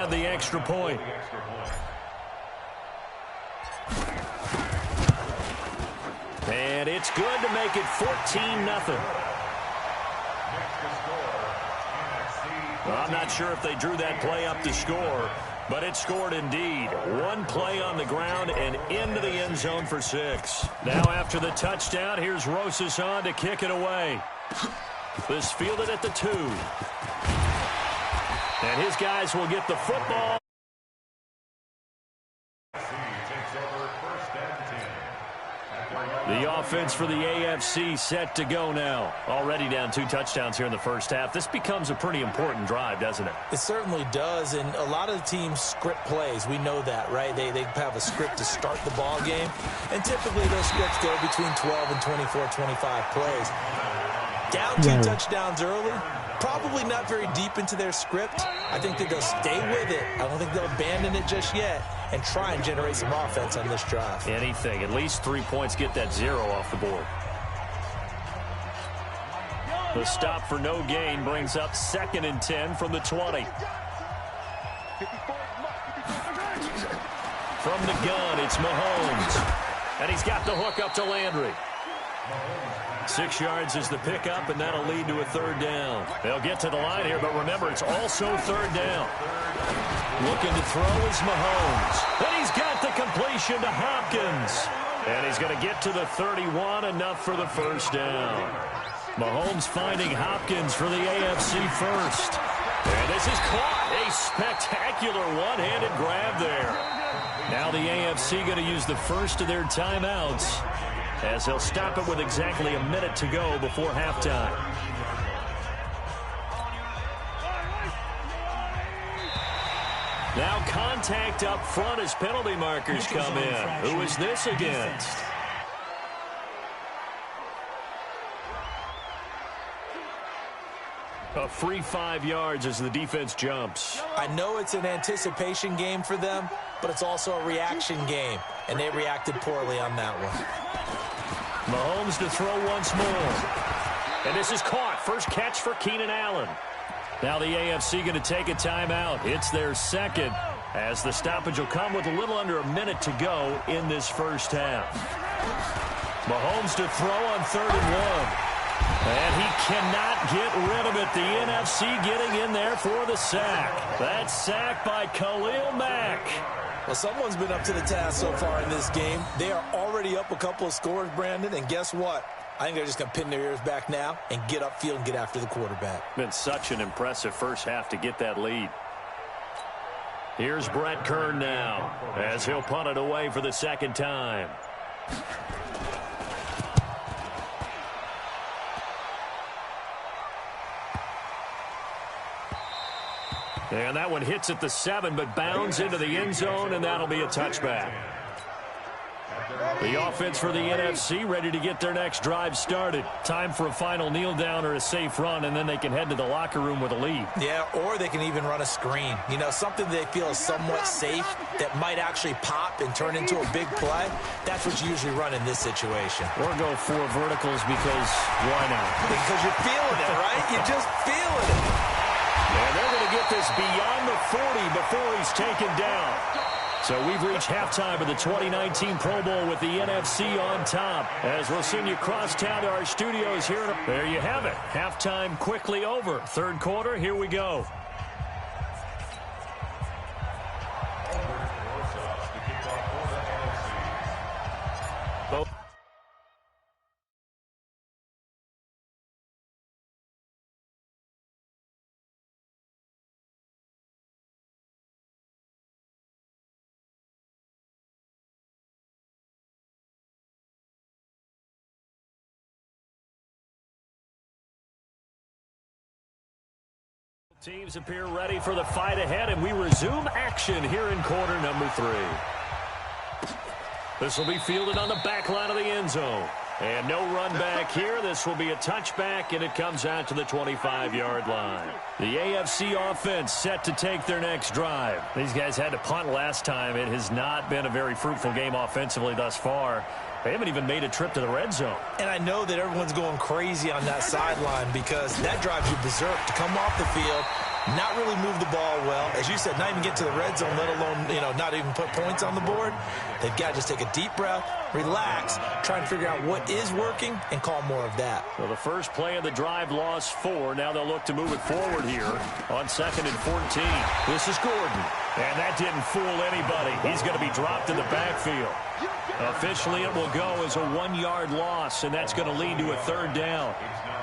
have the extra point. And it's good to make it 14-0. I'm not sure if they drew that play up to score, but it scored indeed. One play on the ground and into the end zone for 6. Now after the touchdown, here's Rosas on to kick it away. This fielded at the 2. And his guys will get the football. The offense for the AFC set to go now. Already down 2 touchdowns here in the first half. This becomes a pretty important drive, doesn't it? It certainly does, and a lot of the teams script plays. We know that, right? They have a script to start the ball game, and typically those scripts go between 12 and 24, 25 plays. Down 2 touchdowns early, probably not very deep into their script. I think that they'll stay with it. I don't think they'll abandon it just yet and try and generate some offense on this drive. Anything. At least 3 points, get that 0 off the board. The stop for no gain brings up 2nd and 10 from the 20. From the gun, it's Mahomes. And he's got the hook up to Landry. 6 yards is the pickup, and that'll lead to a 3rd down. They'll get to the line here, but remember, it's also 3rd down. Looking to throw is Mahomes. And he's got the completion to Hopkins. And he's going to get to the 31, enough for the 1st down. Mahomes finding Hopkins for the AFC first. And this is caught. A spectacular one-handed grab there. Now the AFC going to use the first of their timeouts, as they'll stop it with exactly a minute to go before halftime. Now contact up front as penalty markers come in. Who is this against? A free 5 yards as the defense jumps. I know it's an anticipation game for them, but it's also a reaction game, and they reacted poorly on that one. Mahomes to throw once more. And this is caught. First catch for Keenan Allen. Now the AFC going to take a timeout. It's their 2nd, as the stoppage will come with a little under a minute to go in this first half. Mahomes to throw on 3rd and 1. And he cannot get rid of it. The NFC getting in there for the sack. That sack by Khalil Mack. Well, someone's been up to the task so far in this game. They are already up a couple of scores, Brandon, and guess what? I think they're just going to pin their ears back now and get upfield and get after the quarterback. Been such an impressive first half to get that lead. Here's Brett Kern now, as he'll punt it away for the 2nd time. And that one hits at the 7, but bounds into the end zone, and that'll be a touchback. The offense for the NFC ready to get their next drive started. Time for a final kneel down or a safe run, and then they can head to the locker room with a lead. Yeah, or they can even run a screen. You know, something they feel is somewhat safe that might actually pop and turn into a big play. That's what you usually run in this situation. Or go 4 verticals because why not? Because you're feeling it, right? You're just feeling it. And they're going to get this beyond the 40 before he's taken down. So we've reached halftime of the 2019 Pro Bowl with the NFC on top. As we'll send you across town to our studios here. There you have it. Halftime quickly over. 3rd quarter, here we go. Teams appear ready for the fight ahead, and we resume action here in quarter number 3. This will be fielded on the back line of the end zone. And no run back here. This will be a touchback, and it comes out to the 25-yard line. The AFC offense set to take their next drive. These guys had to punt last time. It has not been a very fruitful game offensively thus far. They haven't even made a trip to the red zone. And I know that everyone's going crazy on that sideline because that drives you berserk to come off the field, not really move the ball well. As you said, not even get to the red zone, let alone, not even put points on the board. They've got to just take a deep breath, relax, try and figure out what is working, and call more of that. Well, the first play of the drive lost 4. Now they'll look to move it forward here on 2nd and 14. This is Gordon. And that didn't fool anybody. He's going to be dropped in the backfield. Officially, it will go as a 1-yard loss, and that's going to lead to a 3rd down.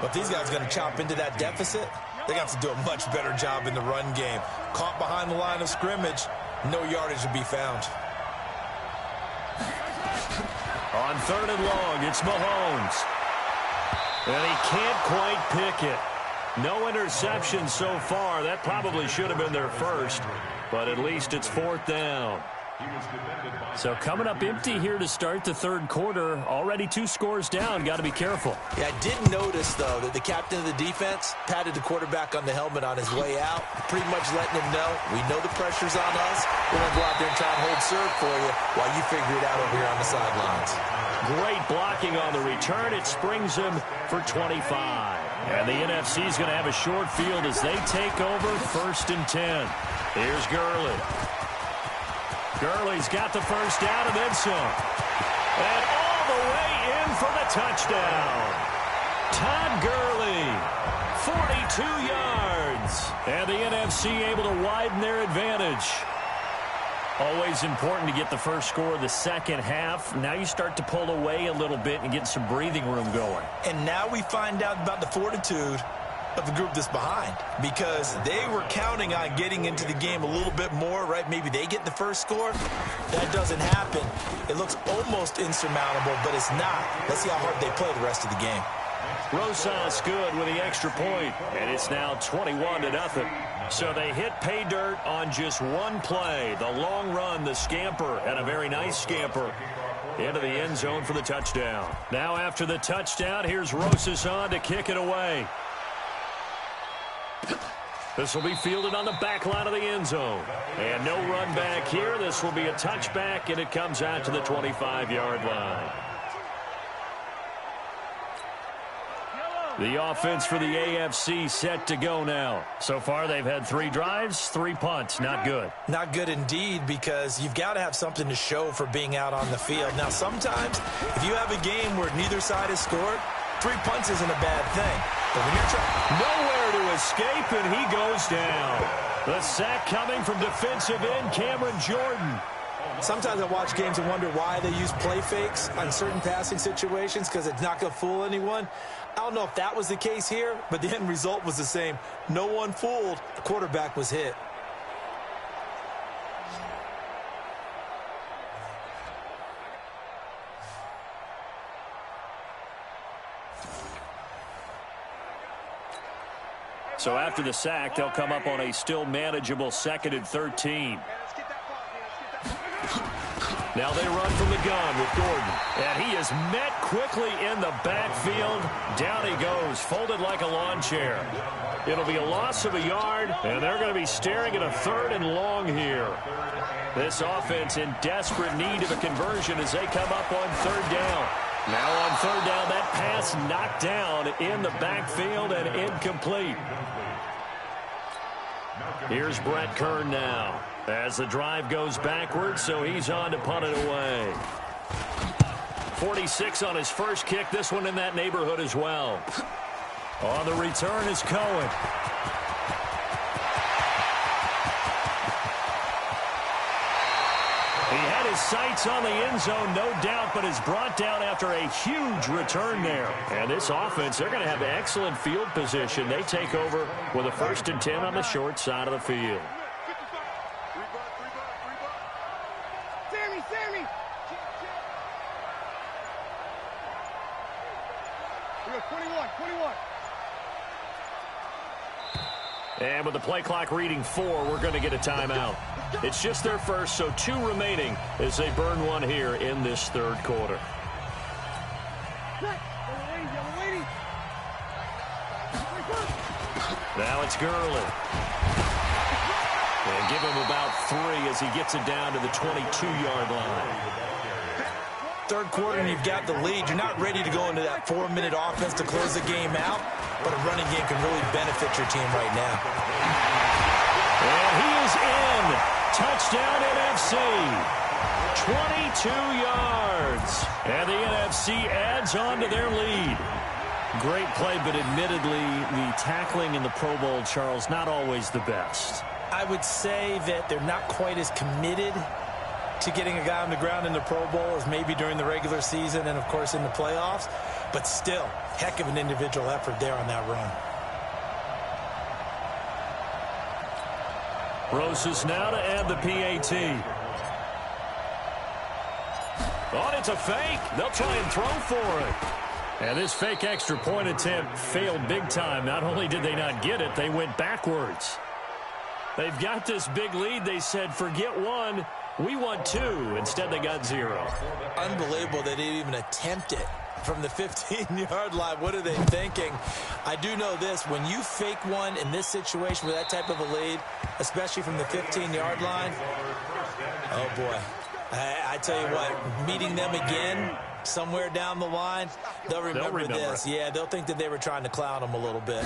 But these guys are going to chop into that deficit. They got to do a much better job in the run game. Caught behind the line of scrimmage, no yardage to be found. On 3rd and long, it's Mahomes. And he can't quite pick it. No interception so far. That probably should have been their first, but at least it's 4th down. So coming up empty here to start the 3rd quarter. Already 2 scores down. Got to be careful. Yeah, I did notice, though, that the captain of the defense patted the quarterback on the helmet on his way out, pretty much letting him know, we know the pressure's on us. We're going to go out there and try and hold serve for you while you figure it out over here on the sidelines. Great blocking on the return. It springs him for 25. And the NFC is going to have a short field as they take over 1st and 10. Here's Gurley. Gurley's got the first down and then some. And all the way in for the touchdown. Todd Gurley, 42 yards. And the NFC able to widen their advantage. Always important to get the first score of the second half. Now you start to pull away a little bit and get some breathing room going. And now we find out about the fortitude of the group that's behind, because they were counting on getting into the game a little bit more, right? Maybe they get the first score. That doesn't happen. It looks almost insurmountable, but it's not. Let's see how hard they play the rest of the game. Rosas good with the extra point, and it's now 21-0. So they hit pay dirt on just one play. The long run, the scamper, and a very nice scamper into the end zone for the touchdown. Now after the touchdown, here's Rosas on to kick it away. This will be fielded on the back line of the end zone. And no run back here. This will be a touchback, and it comes out to the 25-yard line. The offense for the AFC set to go now. So far, they've had 3 drives, 3 punts. Not good. Not good indeed, because you've got to have something to show for being out on the field. Now, sometimes, if you have a game where neither side has scored, 3 punts isn't a bad thing. But when you're trying... Nowhere to escape, and he goes down. The sack coming from defensive end Cameron Jordan. Sometimes I watch games and wonder why they use play fakes on certain passing situations, because it's not going to fool anyone. I don't know if that was the case here, but the end result was the same. No one fooled. The quarterback was hit. So after the sack, they'll come up on a still manageable 2nd and 13. Now they run from the gun with Gordon. And he is met quickly in the backfield. Down he goes, folded like a lawn chair. It'll be a loss of a yard, and they're going to be staring at a 3rd and long here. This offense in desperate need of a conversion as they come up on 3rd down. Now on 3rd down, that pass knocked down in the backfield and incomplete. Here's Brett Kern now as the drive goes backwards, so he's on to punt it away. 46 on his first kick, this one in that neighborhood as well. On the return is Cohen. He had his sights on the end zone, no doubt, but is brought down after a huge return there. And this offense, they're going to have excellent field position. They take over with a 1st and 10 on the short side of the field. Sammy! We got 21. And with the play clock reading 4, we're going to get a timeout. It's just their first, so 2 remaining as they burn one here in this 3rd quarter. Now it's Gurley. And give him about 3 as he gets it down to the 22-yard line. 3rd quarter and you've got the lead. You're not ready to go into that 4-minute offense to close the game out, but a running game can really benefit your team right now. And he is in. Touchdown NFC. 22 yards. And the NFC adds on to their lead. Great play, but admittedly, the tackling in the Pro Bowl, Charles, not always the best. I would say that they're not quite as committed to getting a guy on the ground in the Pro Bowl as maybe during the regular season and, of course, in the playoffs. But still, heck of an individual effort there on that run. Roses now to add the PAT. Oh, it's a fake. They'll try and throw for it. And this fake extra point attempt failed big time. Not only did they not get it, they went backwards. They've got this big lead. They said, forget one, we want two. Instead, they got 0. Unbelievable they didn't even attempt it from the 15-yard line. What are they thinking? I do know this. When you fake one in this situation with that type of a lead, especially from the 15-yard line, oh, boy. I tell you what, meeting them again somewhere down the line, they'll remember this. Yeah, they'll think that they were trying to clown them a little bit.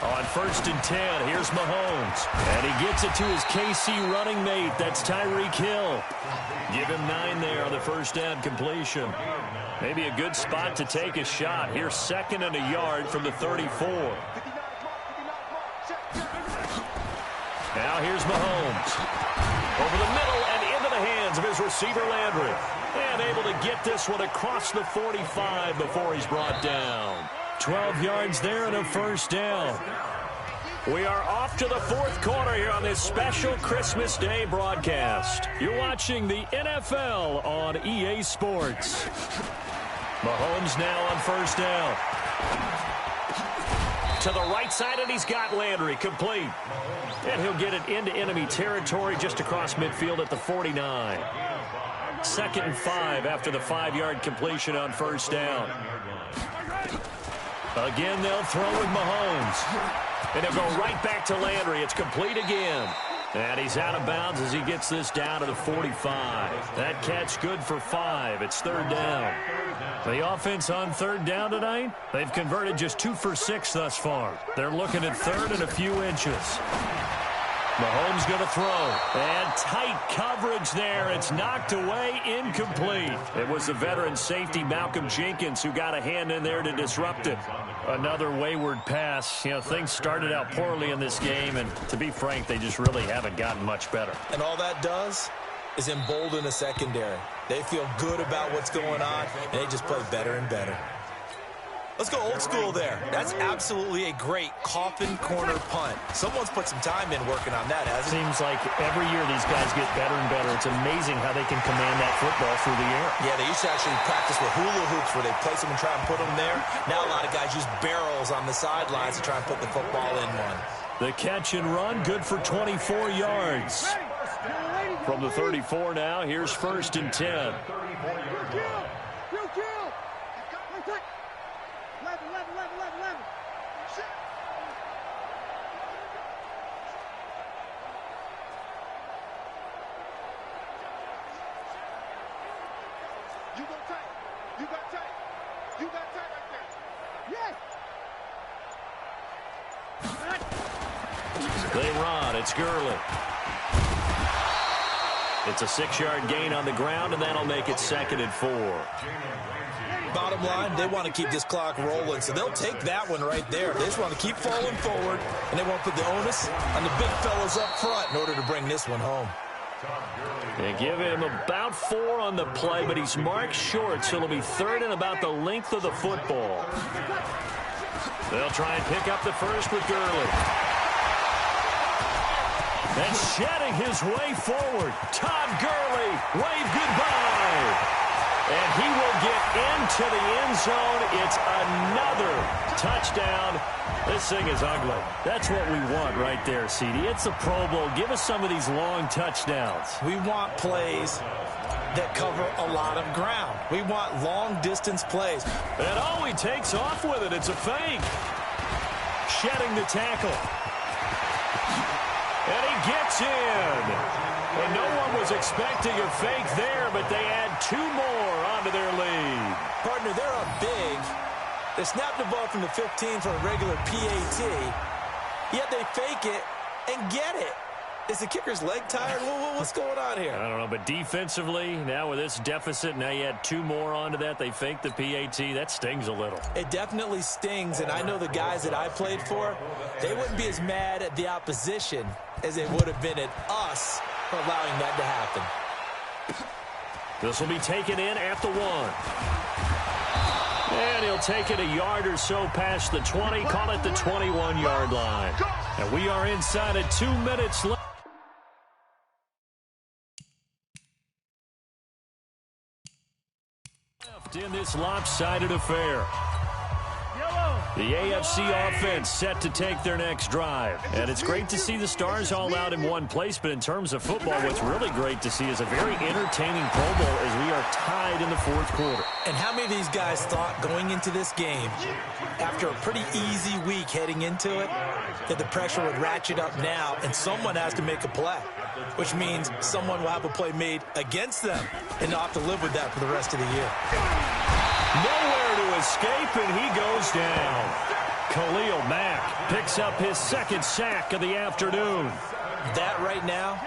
On 1st and 10, here's Mahomes. And he gets it to his KC running mate. That's Tyreek Hill. Give him 9 there on the first down completion. Maybe a good spot to take a shot. Here's 2nd and a yard from the 34. Now here's Mahomes. Over the middle and into the hands of his receiver Landry. And able to get this one across the 45 before he's brought down. 12 yards there and a first down. We are off to the 4th quarter here on this special Christmas Day broadcast. You're watching the NFL on EA Sports. Mahomes now on first down. To the right side, and he's got Landry complete. And he'll get it into enemy territory just across midfield at the 49. 2nd and 5 after the 5-yard completion on first down. Again, they'll throw with Mahomes. And he'll go right back to Landry. It's complete again. And he's out of bounds as he gets this down to the 45. That catch good for 5. It's 3rd down. The offense on 3rd down tonight, they've converted just 2 for 6 thus far. They're looking at 3rd and a few inches. Mahomes going to throw. And tight coverage there. It's knocked away, incomplete. It was the veteran safety, Malcolm Jenkins, who got a hand in there to disrupt it. Another wayward pass. You know, things started out poorly in this game, and to be frank, they just really haven't gotten much better. And all that does is embolden the secondary. They feel good about what's going on, and they just play better and better. Let's go old school there. That's absolutely a great coffin corner punt. Someone's put some time in working on that, hasn't it? Seems like every year these guys get better and better. It's amazing how they can command that football through the air. Yeah, they used to actually practice with hula hoops where they place them and try and put them there. Now a lot of guys use barrels on the sidelines to try and put the football in one. The catch and run, good for 24 yards. From the 34 now, here's 1st and 10. They run. It's Gurley. It's a 6-yard gain on the ground, and that'll make it 2nd and 4. Bottom line, they want to keep this clock rolling, so they'll take that one right there. They just want to keep falling forward, and they won't put the onus on the big fellas up front in order to bring this one home. They give him about 4 on the play, but he's marked short, so it'll be 3rd and about the length of the football. They'll try and pick up the first with Gurley. And shedding his way forward, Todd Gurley, wave goodbye. And he will get into the end zone. It's another touchdown. This thing is ugly. That's what we want right there, CD. It's a Pro Bowl. Give us some of these long touchdowns. We want plays that cover a lot of ground. We want long-distance plays. And oh, he takes off with it. It's a fake. Shedding the tackle. And he gets in. And no one was expecting a fake there, but they add 2 more onto their lead. Partner, they're up big. They snapped the ball from the 15 for a regular PAT, yet they fake it and get it. Is the kicker's leg tired? What's going on here? I don't know, but defensively, now with this deficit, now you add 2 more onto that. They fake the PAT. That stings a little. It definitely stings, and I know the guys that I played for, they wouldn't be as mad at the opposition as they would have been at us for allowing that to happen. This will be taken in at the 1. And he'll take it a yard or so past the 20, call it the 21-yard line. And we are inside of 2 minutes left. In this lopsided affair. The AFC offense set to take their next drive. And it's great to see the stars all out in one place, but in terms of football, what's really great to see is a very entertaining Pro Bowl as we are tied in the 4th quarter. And how many of these guys thought going into this game, after a pretty easy week heading into it, that the pressure would ratchet up now and someone has to make a play, which means someone will have a play made against them and they'll have to live with that for the rest of the year. Nowhere to escape, and he goes down. Khalil Mack picks up his 2nd sack of the afternoon. That right now,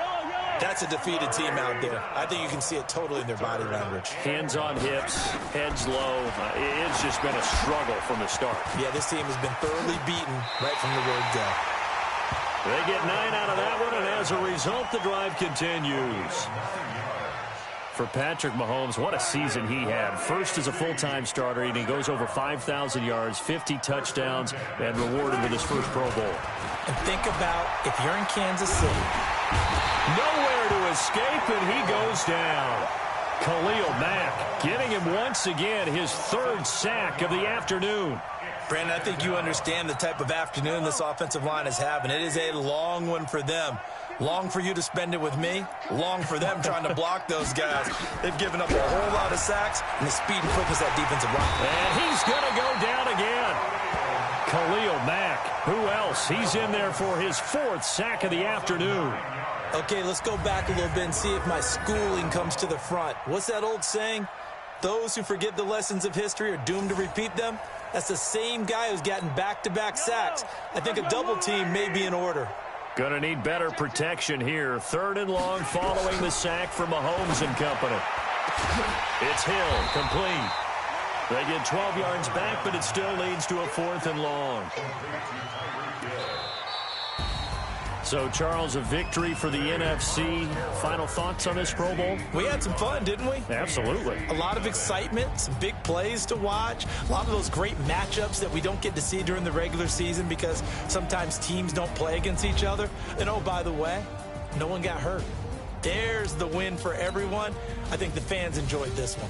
that's a defeated team out there. I think you can see it totally in their body language. Hands on hips, heads low. It's just been a struggle from the start. Yeah, this team has been thoroughly beaten right from the word go. They get 9 out of that one, and as a result, the drive continues. For Patrick Mahomes, what a season he had. First as a full-time starter, and he goes over 5,000 yards, 50 touchdowns, and rewarded with his first Pro Bowl. And think about if you're in Kansas City. Nowhere to escape, and he goes down. Khalil Mack getting him once again his 3rd sack of the afternoon. Brandon, I think you understand the type of afternoon this offensive line is having. It is a long one for them. Long for you to spend it with me. Long for them trying to block those guys. They've given up a whole lot of sacks and the speed and quickness of that defensive line. And he's going to go down again. Khalil Mack. Who else? He's in there for his 4th sack of the afternoon. Okay, let's go back a little bit and see if my schooling comes to the front. What's that old saying? Those who forget the lessons of history are doomed to repeat them. That's the same guy who's gotten back-to-back sacks. I think a double team may be in order. Going to need better protection here. 3rd and long following the sack from Mahomes and company. It's Hill, complete. They get 12 yards back, but it still leads to a 4th and long. So, Charles, a victory for the NFC. Final thoughts on this Pro Bowl? We had some fun, didn't we? Absolutely. A lot of excitement, some big plays to watch, a lot of those great matchups that we don't get to see during the regular season because sometimes teams don't play against each other. And, oh, by the way, no one got hurt. There's the win for everyone. I think the fans enjoyed this one.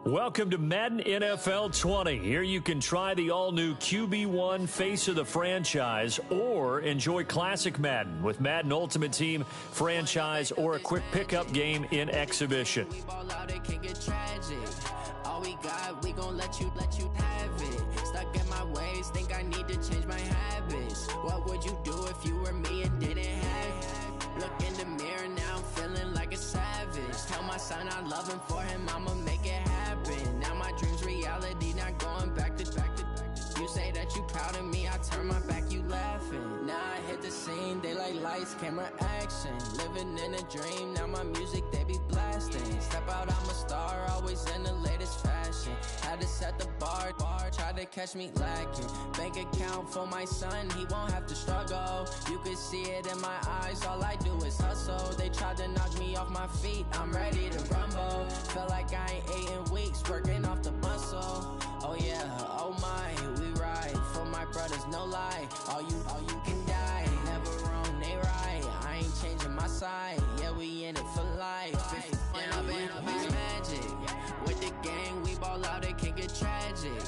Welcome to Madden NFL 20. Here you can try the all-new QB1 face of the franchise or enjoy classic Madden with Madden Ultimate Team, franchise, or a quick pickup game in exhibition. All we got, we gon' let you have it. Stuck in my ways, think I need to change my habits. What would you do if you were me and didn't have it? Look in the mirror, now I'm feeling like a savage. Tell my son I love him, for him I'ma make it happen. Now my dream's reality, not going back to. You say that you proud of me, I turn my back, you laughing. Now I hit the scene, they like lights, camera, action. Living in a dream, now my music, they be blasting. Step out, I'm a star, always in the latest fashion. Had to set the bar, try to catch me lacking. Bank account for my son, he won't have to struggle. You can see it in my eyes, all I do is hustle. They tried to knock me off my feet, I'm ready to rumble. Felt like I ain't ate in weeks, working off the muscle. Oh yeah, oh my, we ride for my brothers, no lie. All you can die, never wrong, they right. I ain't changing my side, yeah, we in it for life. It's magic. With the gang, we ball out, it can get tragic.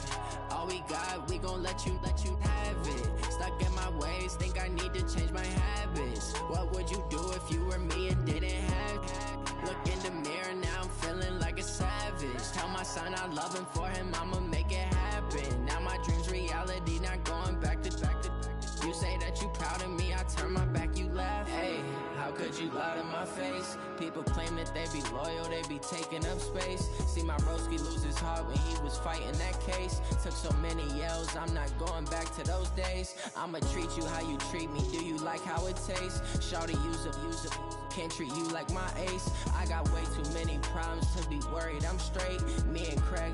All we got, we gon' let you have it. Stuck in my ways, think I need to change my habits. What would you do if you were me and didn't have it? Look in the mirror, now I'm feeling like a savage. Tell my son I love him, for him I'ma make it happen. Now my dream's reality, not going back to. You say that you proud of me, I turn my back, you laugh. Hey, How could you lie to my face? People claim that they be loyal, they be taking up space. See my broski lose his heart when he was fighting that case. Took so many yells, I'm not going back to those days. I'ma treat you how you treat me, do you like how it tastes? Shawty, use up, can't treat you like my ace. I got way too many problems to be worried, I'm straight. Me and Craig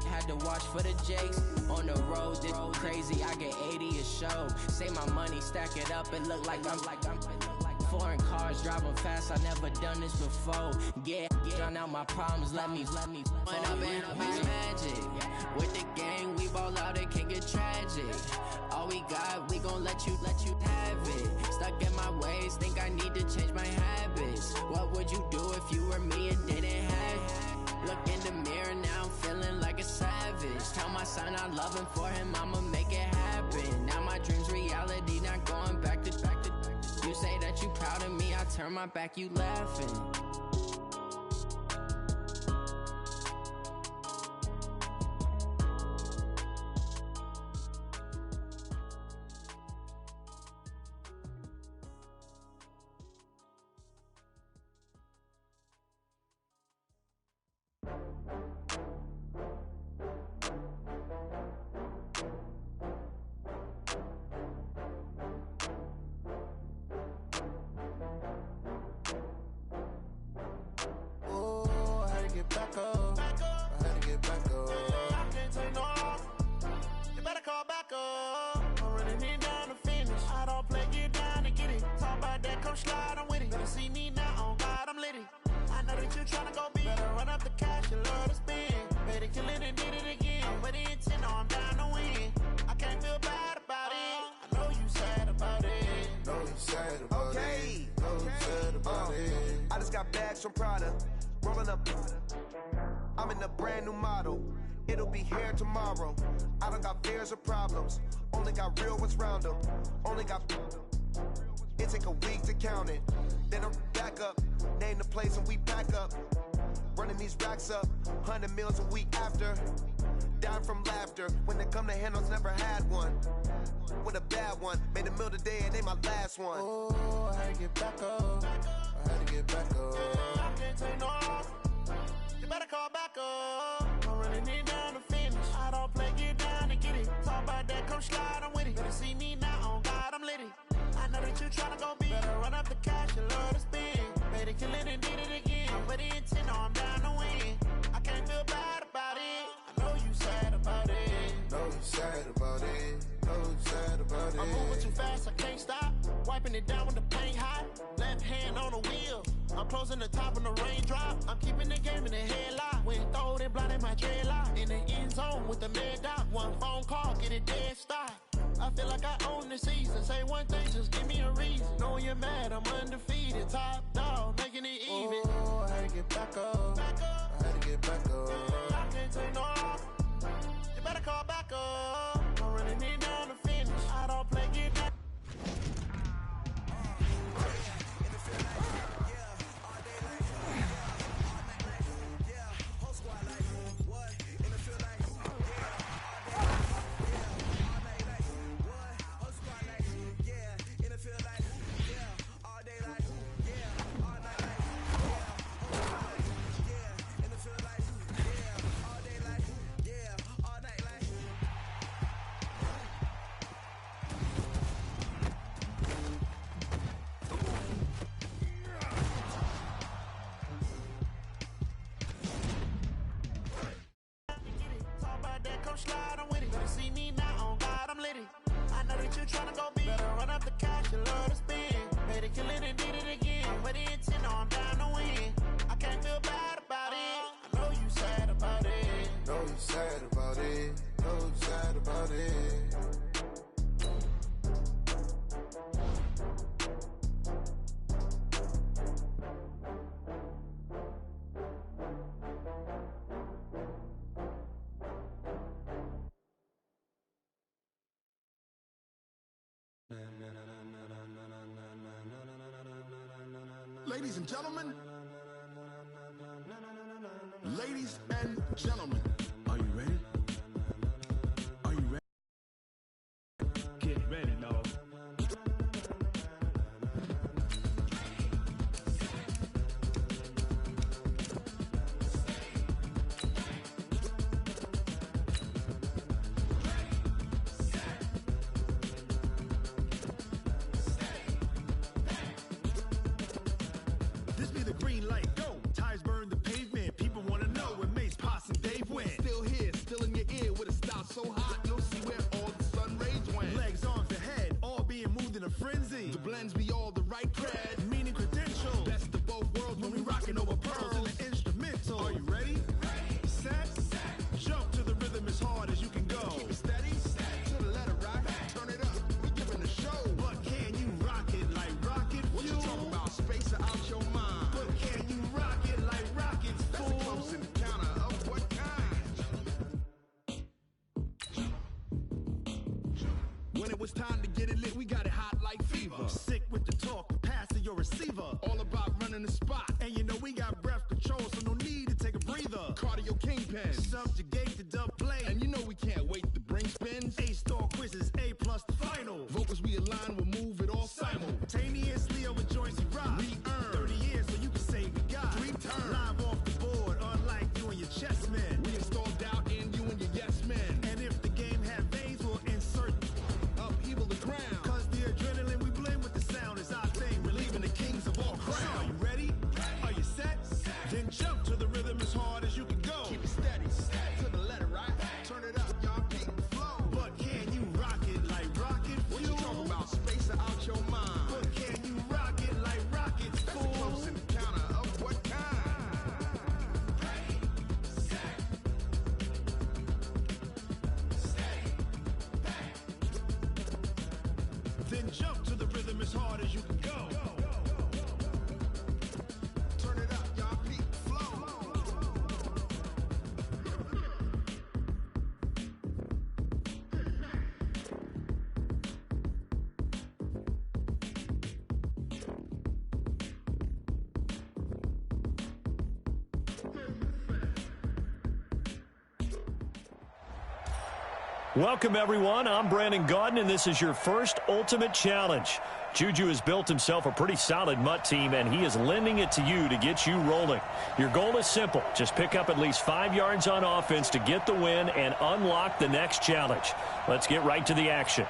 had to watch for the Jakes. On the road, this crazy, I get 80 a show. Say my money, stack it up, it look like I'm foreign cars, driving fast, I never done this before. Get drown out my problems, let me When up in beach magic. With the gang, we ball out, it can get tragic. All we got, we gon' let you have it. Stuck in my ways, think I need to change my habits. What would you do if you were me and didn't have it? Look in the mirror, now I'm feeling like a savage. Tell my son I love him, for him I'ma make it happen. Now my dream's reality, not going back to. You say that you proud of me, I turn my back, you laughing. From Prada, rolling up. I'm in a brand new model. It'll be here tomorrow. I don't got fears or problems. Only got real ones round them. Only got. It take a week to count it. Then I'm back up. Name the place and we pack up. Running these racks up. 100 meals a week after. Dying from laughter. When it come to handles, never had one. With a bad one. Made a meal today and they my last one. Oh, I had to get back up. I had to get back up. I can't take no loss. You better call back up. I'm running it down to finish. I don't play, get down and get it. Talk about that, come slide, I'm with it. Better see me now, on God, I'm litty. I know that you tryna go big. Better run up the cash, you love to spend. Better kill it and did it again. I'm with the intent, no, I'm down to win. I can't feel bad about it. I know you sad about it. Know you sad about it. Know you sad about it. I'm moving too fast, I can't stop. Wiping it down with the paint hot. Left hand on the wheel. I'm closing the top on the raindrop. I'm keeping the game in the headlock. When throwed and blinded my dreadlock. In the end zone with the mad dot. One phone call, get it dead stop. I feel like I own the season. Say one thing, just give me a reason. Knowing you're mad, I'm undefeated. Top dog, making it even. Oh, I had to get back up. I had to get back up. I can't take no loss. You better call back up. I'm running it down to finish. I don't play, get down. Slide, I'm with it. Better see me now, on God, I'm litty. I know that you tryna go big. Better run up the cash, you love to spend. Better kill it and did it again. But the intent, no, I'm down to win. I can't feel bad about it. I know you sad about it. Know you sad about it. Know you sad about it. Ladies and gentlemen, ladies and gentlemen, are you ready? Are you ready? Get ready, y'all. the green light, go. Tires burn the pavement. People want to know when Mace, Pops, and Dave went. Still here, still in your ear with a style so hot, you'll see where all the sun rays went. Legs, arms, and head, all being moved in a frenzy. The blends be all the right cred, meaning credentials. Best of both worlds when we rockin' over pearls in the instrumental. Are you ready? Set, jump to the rhythm as hard as you can go. Keep it steady, to the letter right. Turn it up, we giving a show. But can you rock it like rocket fuel? What you talking about? Space or out your mind? But can you rock it like rockets, fool? That's a close encounter of what kind? When it was time to get it lit, we got it hot like fever. Sick with the talk, pass to your receiver. All about running the spot. And you know we got breath control, so no need to take a breather. Cardio kingpin, subjugate the dub play. And you know we can't wait to bring spins. A-star quizzes, A+ the final. Vocals we align, we'll move it all simultaneously over joints we rock. We earn 30 years, so you can say we got 3 turns. Live off the board, unlike you and your chess men. We install doubt in you and your yes men. And if the game had veins, we'll insert upheaval the ground. Cause the adrenaline we blend with the sound is our thing, relieving the kings of all crowns. So are you ready? Are you set? Then jump to the rhythm as hard as you can go. Keep it steady, to the letter right. Turn it up, y'all keep the flow. But can you rock it like rocket fuel? What you talking about? Space or out your mind? But can you rock it like rockets, fool? That's a close encounter of what kind? Then jump to the rhythm as hard as you can go. Turn it up, y'all keep the flow. Welcome, everyone. I'm Brandon Gaudin, and this is your first Ultimate Challenge. Juju has built himself a pretty solid MUT team, and he is lending it to you to get you rolling. Your goal is simple. Just pick up at least 5 yards on offense to get the win and unlock the next challenge. Let's get right to the action.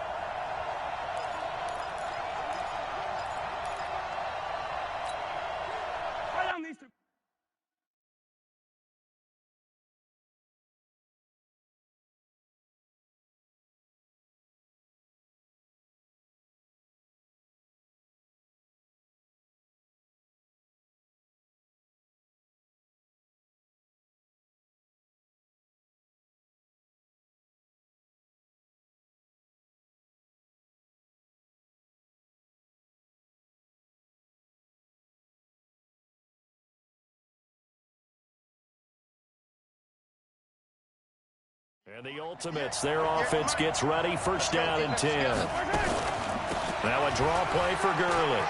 And the Ultimates, their offense gets ready. First down and 10. Now a draw play for Gurley.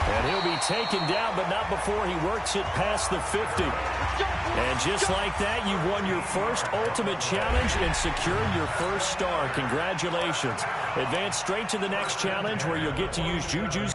And he'll be taken down, but not before he works it past the 50. And just like that, you've won your first Ultimate Challenge and secured your first star. Congratulations. Advance straight to the next challenge where you'll get to use Juju's.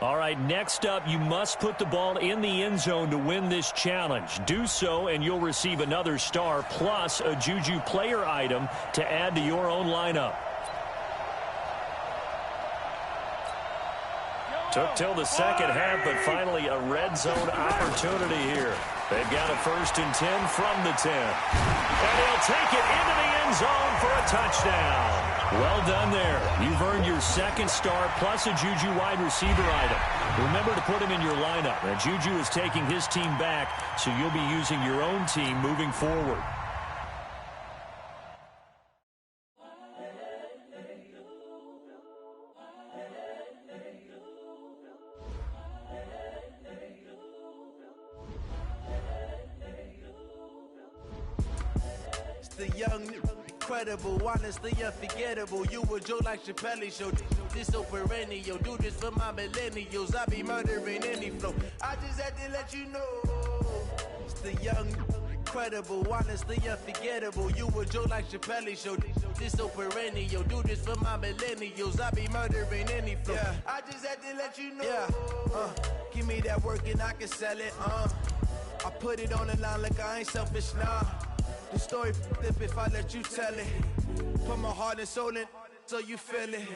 All right, next up, you must put the ball in the end zone to win this challenge. Do so, and you'll receive another star plus a Juju player item to add to your own lineup. Took till the second half, but finally a red zone opportunity here. They've got a 1st and 10 from the 10. And he'll take it into the end zone for a touchdown. Well done there. You've earned your second star plus a Juju wide receiver item. Remember to put him in your lineup. Now, Juju is taking his team back, so you'll be using your own team moving forward. the young, incredible, honestly unforgettable. You a joke like Chappelle Show. This so perennial. Do this for my millennials. I be murdering any flow. I just had to let you know. It's the young, incredible, honestly unforgettable. You a joke like Chappelle Show. This so perennial. Do this for my millennials. I be murdering any flow. Yeah. I just had to let you know. Yeah. Give me that work and I can sell it. I put it on the line like I ain't selfish, nah. The story flip if I let you tell it. Put my heart and soul in so you feel it.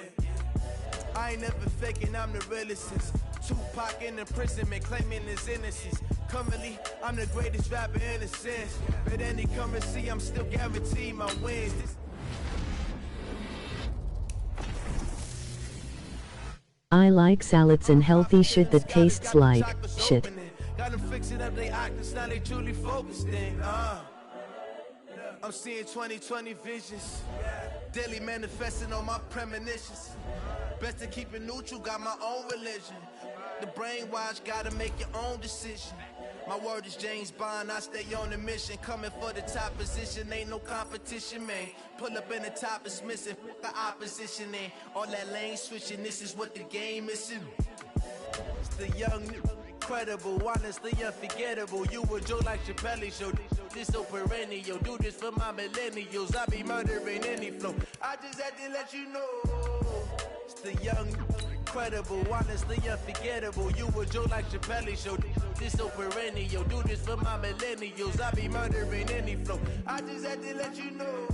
I ain't never faking, I'm the realest since Tupac in imprisonment, claiming his innocence. Currently, I'm the greatest rapper in a sense. But any currency, I'm still guaranteed my wins. I like salads and healthy shit that tastes like shit. Got them fixing up they actors, now they truly focused in. I'm seeing 2020 visions. Daily manifesting on my premonitions. Best to keep it neutral, got my own religion. The brainwash, gotta make your own decision. My word is James Bond, I stay on a mission. Coming for the top position, ain't no competition, man. Pull up in the top is missing, the opposition ain't. All that lane switching, this is what the game is. It's the young, incredible, honestly unforgettable. You a joke like Chappelle Show. This so perennial. Do this for my millennials. I be murdering any flow. I just had to let you know. It's the young, incredible, honestly unforgettable. You a joke like Chappelle Show. This so perennial. Do this for my millennials. I be murdering any flow. I just had to let you know.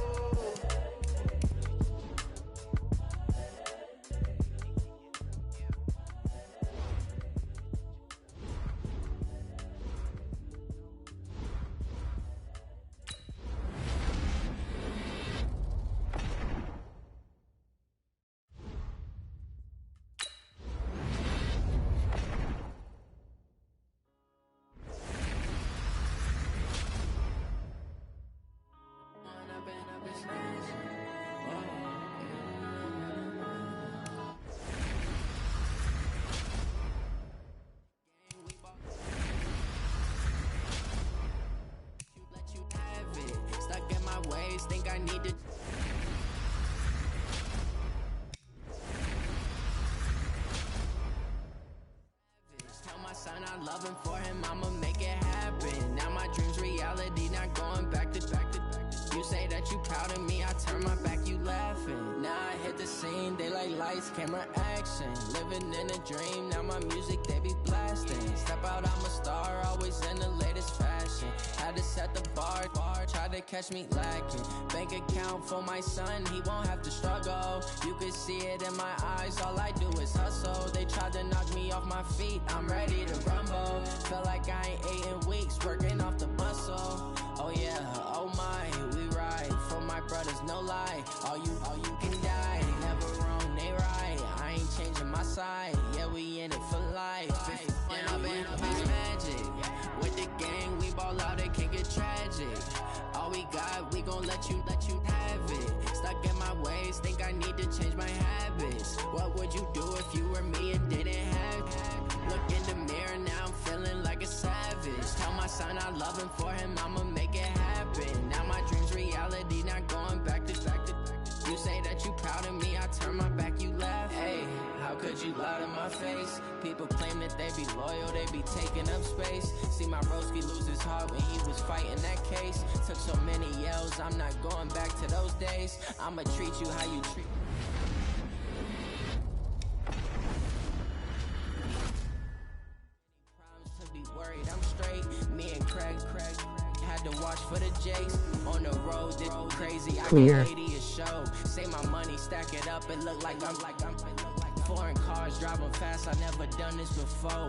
Ways, think I need to. Tell my son I love him, for him I'ma make it happen. Now my dreams reality, not going back to. You say that you proud of me, I turn my back, you laughing. Now I hit the scene, they like lights, camera, action. Living in a dream, now my music they be blasting. Step out, I'm a star, always in the latest fashion. Had to set the bar, try to catch me lacking. Bank account for my son, he won't have to struggle. You can see it in my eyes, all I do is hustle. They tried to knock me off my feet, I'm ready to rumble. Feel like I ain't ate in weeks, working off the muscle. Oh yeah, oh my, we ride for my brothers, no lie. All you can die, never wrong, they right. I ain't changing my side, yeah, we in it for life. And I've been magic. With the gang, we ball out, it can get tragic. All we got, we gon' let you have it. Stuck in my ways, think I need to change my habits. What would you do if you were me and didn't have it? Look in the mirror, now I'm feeling like a savage. Tell my son I love him, for him I'ma make it happen. Now my dreams reality, not going back to. You say that you proud of me, I turn my back, you laugh. Hey, how could you lie to my face? People claim that they be loyal, they be taking up space. See my broski lose his heart when he was fighting that case. Took so many yells, I'm not going back to those days. I'ma treat you how you treat. Problems to be worried, I'm straight. Me and Craig had to watch for the Jakes. On the road, this crazy. Clear. I get 80 a show. Say my money, stack it up, it look like I'm foreign cars driving fast. I never done this before.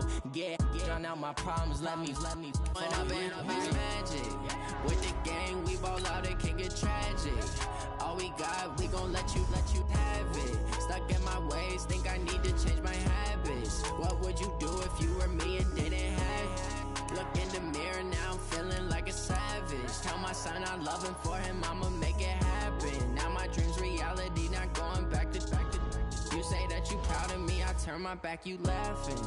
Drown out my problems. Let me. When I've been magic. With the gang, we ball out. It can get tragic. All we got, we gon' let you have it. Stuck in my ways, think I need to change my habits. What would you do if you were me and didn't have it? Look in the mirror, now I'm feeling like a savage. Tell my son I love him, for him I'ma make it happen. Now my dreams reality, not going back to. You say that you proud of me, I turn my back, you laughing.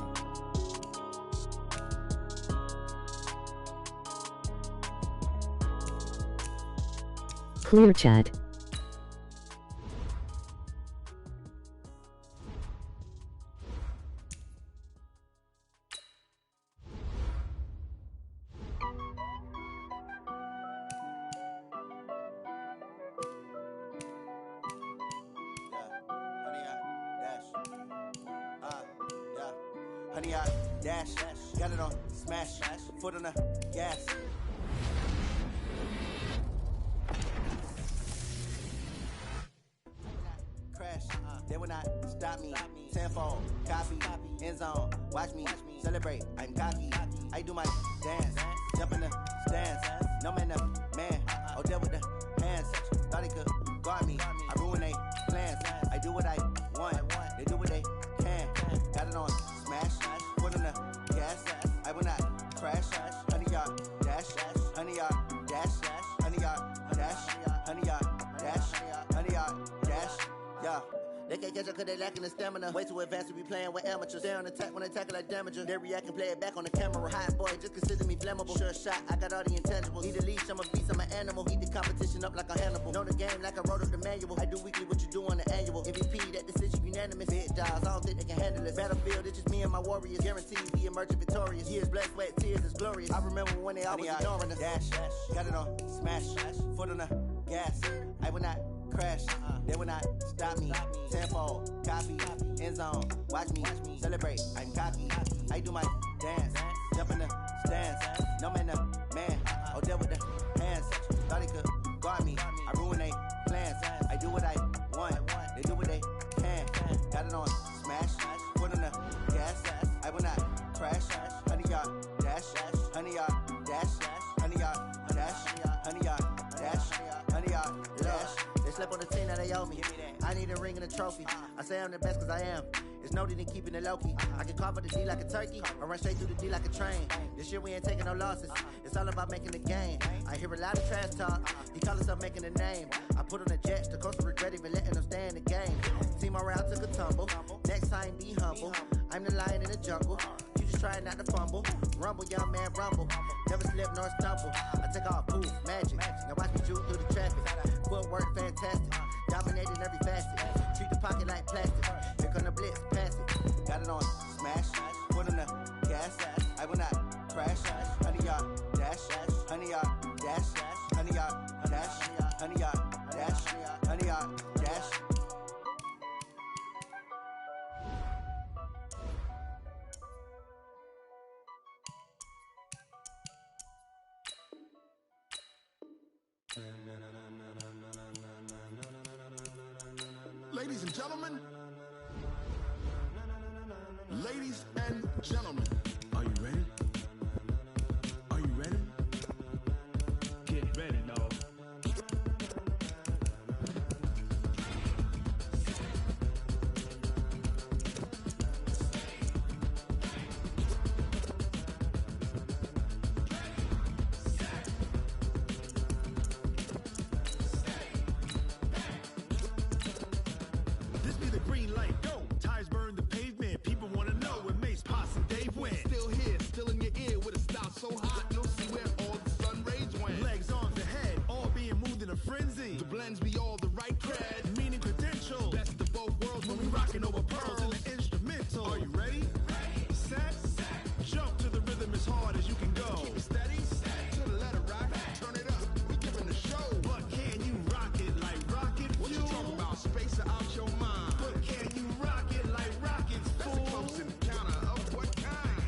Clear chat. Honey, I dash, got it on smash, foot on the gas. Crash, they will not stop me. Tenfold, copy, end zone, watch me celebrate. I'm cocky, I do my dance, jump in the stands. No man, man, oh deal with the hands. Thought he could guard me, I ruin they plans. I do what I want, they do what they can. Got it on smash, foot on the gas. I will not crash. Honey, y'all dash, honey, y'all dash, honey, y'all dash, honey, y'all dash, honey, y'all dash. Yeah. They can't catch up cause they lacking the stamina. Way too advanced to be playing with amateurs. Stay on attack when they tackle like damager. They react and play it back on the camera. Hot boy, just consider me flammable. Sure shot, I got all the intangibles. Need a leash, I'm a beast, I'm an animal. Eat the competition up like a Hannibal. Know the game like I wrote up the manual. I do weekly what you do on the annual. MVP, that decision unanimous. Big jobs, I don't think they can handle it. Battlefield, it's just me and my warriors. Guaranteed we emerging victorious. Years, blood, sweat, tears, it's glorious. I remember when they always ignoring us. Dash, got it on smash, foot on the gas. I will not crash, they will not stop me. Tenfold, copy, end zone, watch me celebrate. I'm cocky, I do my dance, jump in the stands. No man, man, oh deal with the hands. Thought he could guard me, I ruin they plans. I do what I want, they do what they can. Got it on smash, foot on the gas. I will not crash, honey y'all dash, honey y'all dash, honey y'all dash, honey y'all dash, honey y'all dash. Slept on the team that they owe me. I need a ring and a trophy. I say I'm the best cause I am. It's no need in keeping it low-key. I can carve up the D like a turkey or run straight through the D like a train. This year we ain't taking no losses. It's all about making the game. I hear a lot of trash talk. He call himself making a name. I put on the jets. The coach will regret even letting them stay in the game. Team morale took a tumble. Next time be humble. I'm the lion in the jungle. You just try not to fumble. Rumble, young man, rumble. Never slip nor stumble. I take off, poof, magic. Now watch me shoot through the traffic. Footwork fantastic. Dominating every facet. Treat the pocket like plastic. Here come the blitz, pass it. Got it on smash. Foot on the gas. I will not crash. Honey, y'all dash. Honey, y'all dash. Honey, y'all dash. Honey, y'all dash. Honey, y'all dash. Ladies and gentlemen, ladies and gentlemen, are you ready? Are you ready? Get ready, dog. This be the green light, go. Tires burn the pavement. People want to know where Mace, Posse, and Dave went. Still here, still in your ear with a style so hot, you'll see where all the sun rays went. Legs, arms, ahead, all being moved in a frenzy. The blends be all the right cred, meaning credential. Best of both worlds when we rocking over pearls in the instrumental. Are you ready? Set, jump to the rhythm as hard as you can go. Keep it steady, to the letter rock, turn it up. We giving the show. But can you rock it like rocket fuel? What you talking about? Space out your mind. But can you rock it like rockets, fool? That's a close encounter of what kind?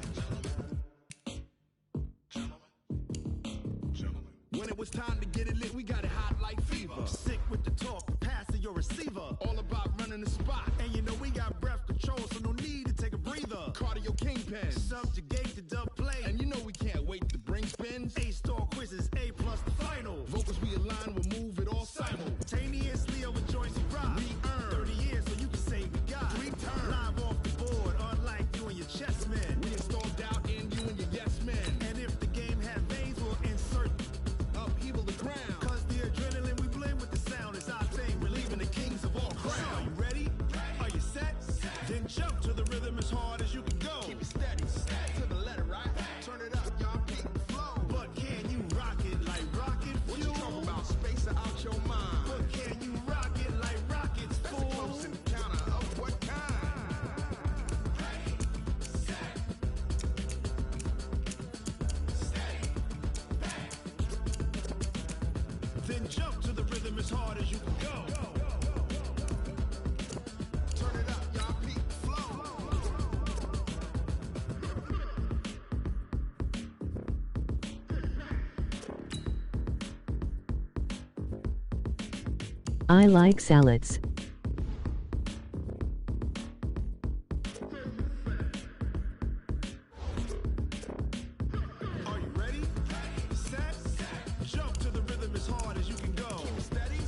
Gentlemen. When it was time to get it lit, we got it hot like fever. Sick with the talk, passing your receiver. All about running the spot. And you know we got breath control, so no need to take a breather. Cardio kingpin, subjugate the dub play. And you know we can't wait to bring spins. A-star quizzes, A plus the final. Vocals we align, we'll move it all simultaneously over joints we rock. We earn 30 years, so you can say we got 3 turns. Live off the board, unlike you and your chess men. We install doubt in you and your yes men. And if the game had veins, we'll insert upheaval the ground. Cause the adrenaline we blend with the sound is our thing. We're leaving the kings of all crowns. So are you ready? Are you set? Then jump to the rhythm as hard as you can go. Keep it steady, to the letter, right? Turn it up, then jump to the rhythm as hard as you can go. Turn it up, y'all peak flow. I like salads. Are you ready? Set, jump to the rhythm as hard as you can go. Steady,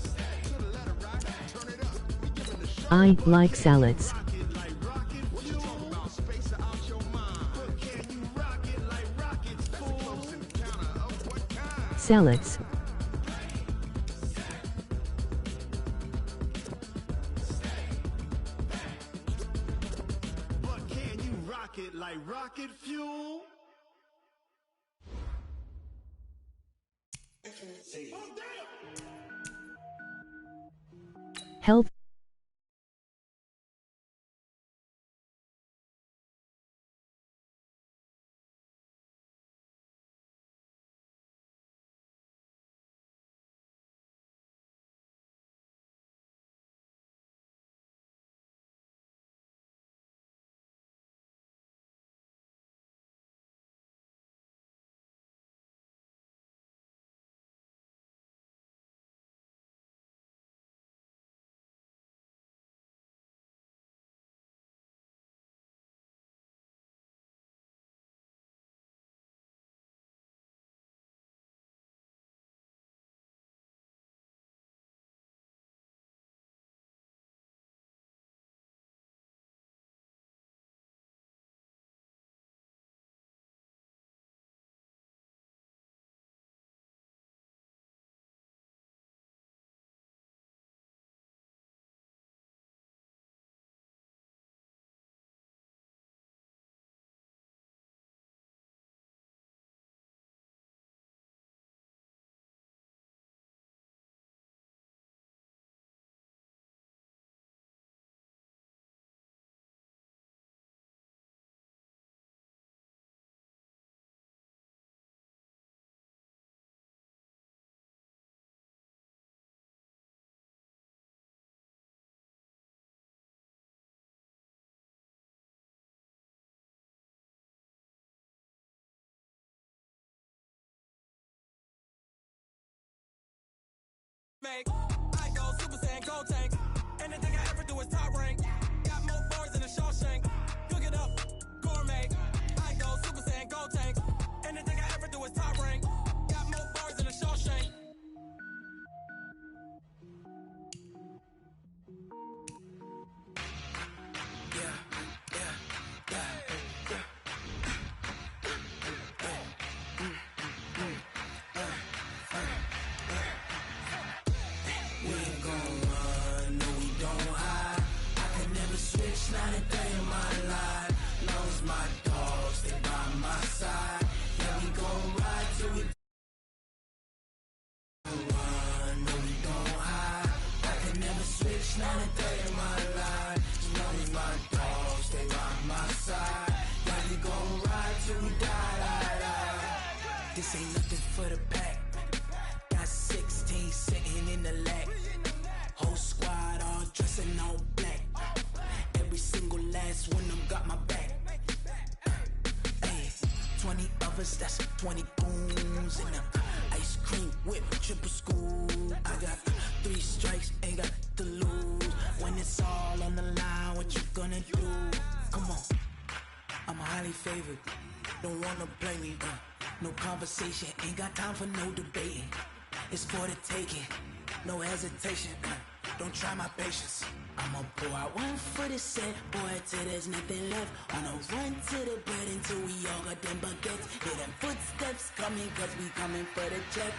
to the letter rock, turn it up. We giving the show. I like salads. Rock it like rocket fuel. Talk about space out your mind. But can you rock it like rockets, fool? That's a close encounter of what kind? Salads. But can you rock it like rocket fuel? Health. I go Super Saiyan Gold Tank. Anything I ever do is top rank. Got more bars than a Shawshank. Cook it up, gourmet. I go Super Saiyan Gold Tank. Anything I ever do is top rank. Got more bars than a Shawshank. Not a day in my life. Long as my dogs stay by my side. Yeah, we gon' ride till we run. No, we don't hide. I can never switch. Not a day in my life. As long as my dogs stay by my side. Yeah, we gon' ride till we die. This ain't nothing for the pack. Got 16 sitting in the lap. Whole squad all dressing all black. Every single last one of them got my back. Hey, 20 of us, that's 20 goons. And ice cream whip, triple scoop. I got 3 strikes, ain't got to lose. When it's all on the line, what you gonna do? Come on, I'm highly favored. Don't wanna blame me, no conversation. Ain't got time for no debating. It's for the taking, no hesitation. Don't try my patience. I'ma pour out one for the set, boy, till there's nothing left. On a run to the bread until we all got them baguettes. Hear them footsteps coming, cause we coming for the check.